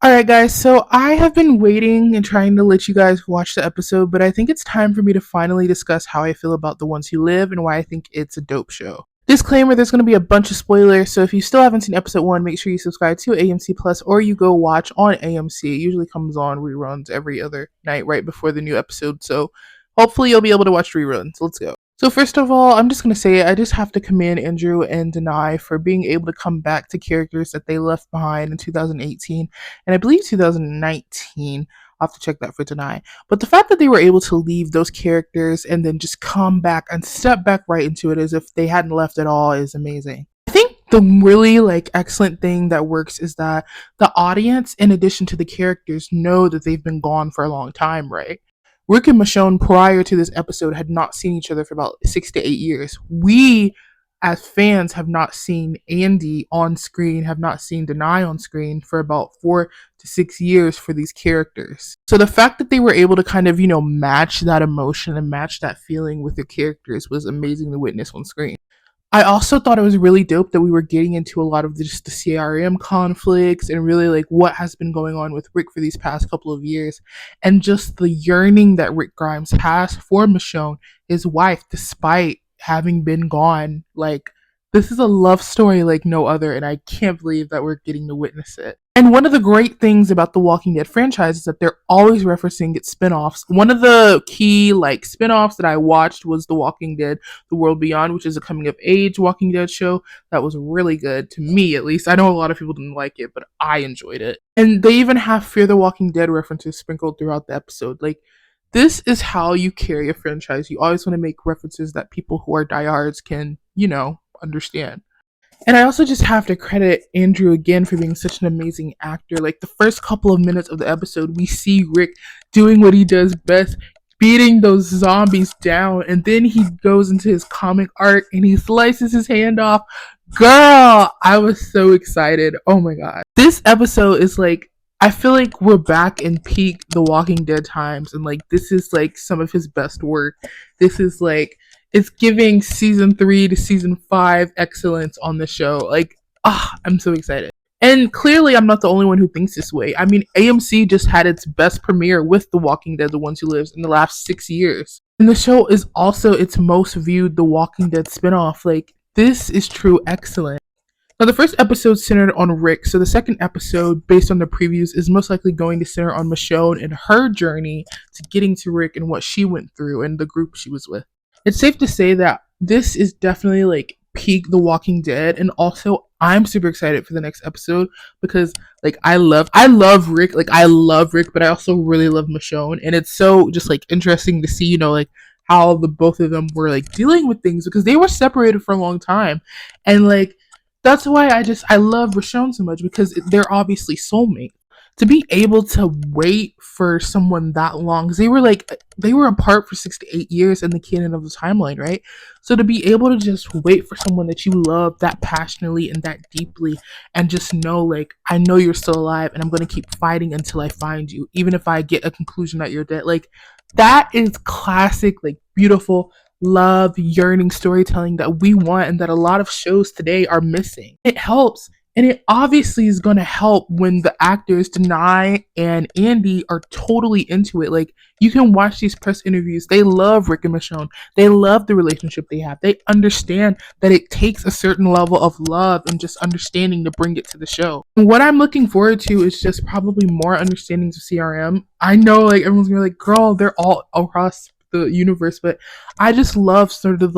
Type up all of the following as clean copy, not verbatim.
Alright, guys, so I have been waiting and trying to let you guys watch the episode, but I think it's time for me to finally discuss how I feel about The Ones Who Live and why I think it's a dope show. Disclaimer, there's going to be a bunch of spoilers, so if you still haven't seen episode 1, make sure you subscribe to AMC Plus or you go watch on AMC. It usually comes on reruns every other night right before the new episode, so hopefully you'll be able to watch reruns. Let's go. So first of all, I'm just gonna say I just have to commend Andrew and Denai for being able to come back to characters that they left behind in 2018 and I believe 2019. I'll have to check that for Denai. But the fact that they were able to leave those characters and then just come back and step back right into it as if they hadn't left at all is amazing. I think the really excellent thing that works is that the audience, in addition to the characters, know that they've been gone for a long time, right? Rick and Michonne, prior to this episode, had not seen each other for about 6 to 8 years. We, as fans, have not seen Andy on screen, have not seen Denai on screen for about 4 to 6 years for these characters. So the fact that they were able to kind of, match that emotion and match that feeling with their characters was amazing to witness on screen. I also thought it was really dope that we were getting into a lot of just the CRM conflicts and really what has been going on with Rick for these past couple of years and just the yearning that Rick Grimes has for Michonne, his wife, despite having been gone. This is a love story like no other, and I can't believe that we're getting to witness it. And one of the great things about the Walking Dead franchise is that they're always referencing its spin-offs. One of the key spin-offs that I watched was The Walking Dead: The World Beyond, which is a coming of age Walking Dead show that was really good, to me at least. I know a lot of people didn't like it, but I enjoyed it. And they even have Fear the Walking Dead references sprinkled throughout the episode. This is how you carry a franchise. You always want to make references that people who are diehards can, understand. And I also just have to credit Andrew again for being such an amazing actor. The first couple of minutes of the episode, we see Rick doing what he does best, beating those zombies down, and then he goes into his comic art and he slices his hand off. Girl, I was so excited. Oh my god. This episode is I feel like we're back in peak The Walking Dead times, and this is some of his best work. This is it's giving season 3 to season 5 excellence on the show. I'm so excited. And clearly I'm not the only one who thinks this way. I mean, AMC just had its best premiere with The Walking Dead: The Ones Who Live in the last 6 years. And the show is also its most viewed The Walking Dead spinoff. This is true excellence. Now, the first episode centered on Rick, so the second episode, based on the previews, is most likely going to center on Michonne and her journey to getting to Rick and what she went through and the group she was with. It's safe to say that this is definitely peak The Walking Dead, and also I'm super excited for the next episode because I love Rick, I love Rick, but I also really love Michonne, and it's so just interesting to see how the both of them were dealing with things because they were separated for a long time, and that's why I love Michonne so much because they're obviously soulmates. To be able to wait for someone that long, because they were apart for 6 to 8 years in the canon of the timeline, right? So to be able to just wait for someone that you love that passionately and that deeply, and just know I know you're still alive, and I'm gonna keep fighting until I find you, even if I get a conclusion that you're dead. That is classic, beautiful love, yearning storytelling that we want and that a lot of shows today are missing. It helps. And it obviously is going to help when the actors, Denai and Andy, are totally into it. You can watch these press interviews. They love Rick and Michonne. They love the relationship they have. They understand that it takes a certain level of love and just understanding to bring it to the show. And what I'm looking forward to is just probably more understandings of CRM. I know everyone's going to be girl, they're all across the universe, but I just love sort of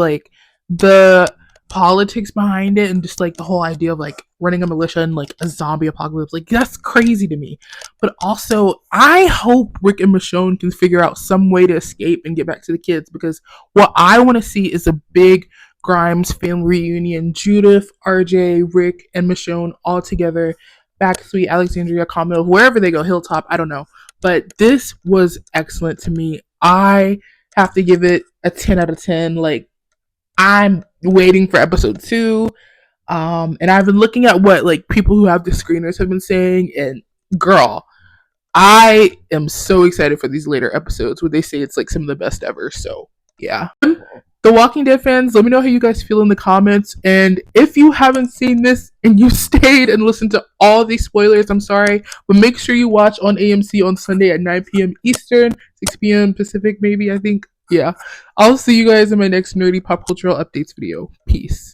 the politics behind it and just the whole idea of running a militia in a zombie apocalypse. That's crazy to me. But also I hope Rick and Michonne can figure out some way to escape and get back to the kids, because what I want to see is a big Grimes family reunion. Judith, RJ, Rick, and Michonne all together, Backstreet, Alexandria, Carmel, wherever they go, Hilltop, I don't know. But this was excellent to me. I have to give it a 10 out of 10. I'm waiting for episode 2. And I've been looking at what people who have the screeners have been saying, and girl, I am so excited for these later episodes where they say it's some of the best ever. So yeah. The Walking Dead fans, let me know how you guys feel in the comments. And if you haven't seen this and you stayed and listened to all these spoilers, I'm sorry. But make sure you watch on AMC on Sunday at 9 p.m. Eastern, 6 p.m. Pacific, maybe, I think. Yeah. I'll see you guys in my next nerdy pop cultural updates video. Peace.